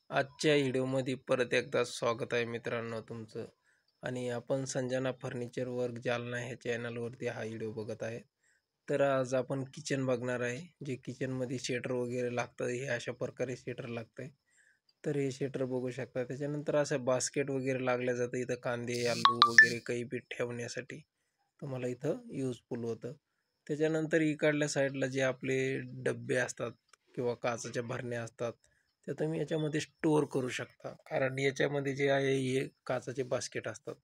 आजच्या व्हिडिओमध्ये परत एकदा स्वागत आहे मित्रांनो तुमचं. आणि आपण संजना फर्निचर वर्क जालना ह्या चॅनलवरती हा व्हिडिओ बघत आहे. तर आज आपण किचन बघणार आहे. जे किचनमध्ये शटर वगैरे लागतं, हे अशा प्रकारे शटर लागतं आहे. तर हे शटर बघू शकता. त्याच्यानंतर असं बास्केट वगैरे लागलं जातं इथं, कांदे आलू वगैरे काही बी ठेवण्यासाठी तुम्हाला इथं यूजफुल होतं. त्याच्यानंतर इकडल्या साईडला जे आपले डब्बे असतात किंवा काचेच्या भरण्या असतात, तर तुम्ही याच्यामध्ये स्टोअर करू शकता. कारण याच्यामध्ये जे आहे हे काचेचे बास्केट असतात.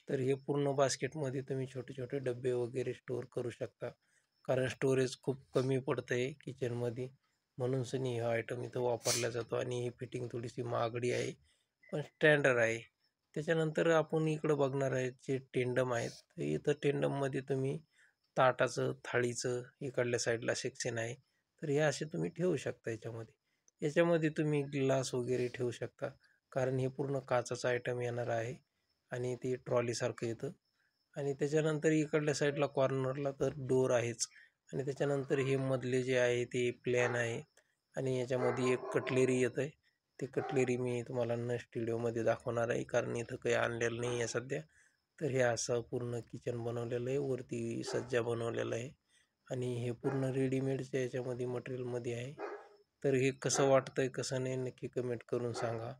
तर हे पूर्ण बास्केटमध्ये तुम्ही छोटे छोटे डबे वगैरे स्टोअर करू शकता. कारण स्टोरेज खूप कमी पडतं आहे किचनमध्ये, म्हणून सनी हा आयटम इथं वापरला जातो. आणि ही फिटिंग थोडीशी महागडी आहे, पण स्टँडर्ड आहे. त्याच्यानंतर आपण इकडं बघणार आहे जे टेंडम आहेत. इथं टेंडममध्ये तुम्ही ताटाचं, थाळीचं इकडल्या साईडला सेक्शन आहे. तर हे असे तुम्ही ठेवू शकता याच्यामध्ये. याच्यामध्ये तुम्ही ग्लास वगैरे ठेवू शकता, कारण हे पूर्ण काचेचं आयटम येणार आहे आणि ते ट्रॉलीसारखं येतं. आणि त्याच्यानंतर इकडल्या साईडला कॉर्नरला तर डोर आहेच. आणि त्याच्यानंतर हे मधले जे आहे ते प्लॅन आहे. आणि याच्यामध्ये एक कटलेरी येतं आहे. ते कटलेरी मी तुम्हाला नेक्स्ट व्हिडिओमध्ये दाखवणार आहे, कारण इथं काही आणलेलं नाही आहे सध्या. तर हे असं पूर्ण किचन बनवलेलं आहे, वरती सज्जा बनवलेलं आहे. आणि हे पूर्ण रेडीमेडच्या याच्यामध्ये मटेरियलमध्ये आहे. तर हे कसं वाटतंय कसं नाही नक्की कमेंट करून सांगा.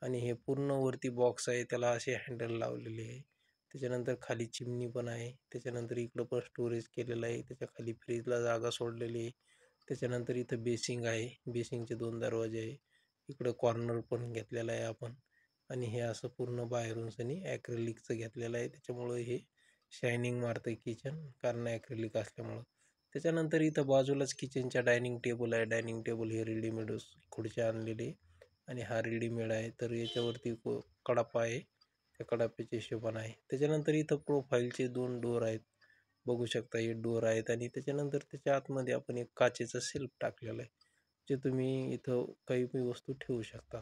आणि हे पूर्ण वरती बॉक्स आहे, त्याला असे हँडल लावलेले आहे. त्याच्यानंतर खाली चिमणी पण आहे. त्याच्यानंतर इकडं पण स्टोरेज केलेलं आहे. त्याच्या खाली फ्रीजला जागा सोडलेली आहे. त्याच्यानंतर इथं बेसिंग आहे, बेसिंगचे 2 दरवाजे आहे. इकडं कॉर्नर पण घेतलेला आहे आपण. आणि हे असं पूर्ण बाहेरून सनी ॲक्रेलिकचं घेतलेलं आहे, त्याच्यामुळं हे शायनिंग मारतं किचन, कारण ॲक्रेलिक असल्यामुळं. त्याच्यानंतर इथं बाजूलाच किचनच्या डायनिंग टेबल आहे. डायनिंग टेबल हे रेडीमेड खुर्च्या आणलेली आणि हा रेडीमेड आहे. तर याच्यावरती कडापा आहे, त्या कडाप्याच्या हिशोबाने आहे. त्याच्यानंतर इथं प्रोफाईलचे 2 डोर आहेत, बघू शकता हे डोर आहेत. आणि त्याच्यानंतर त्याच्या आतमध्ये आपण एक काचेचा सेल्फ टाकलेला आहे, जे तुम्ही इथं काही बी वस्तू ठेवू शकता.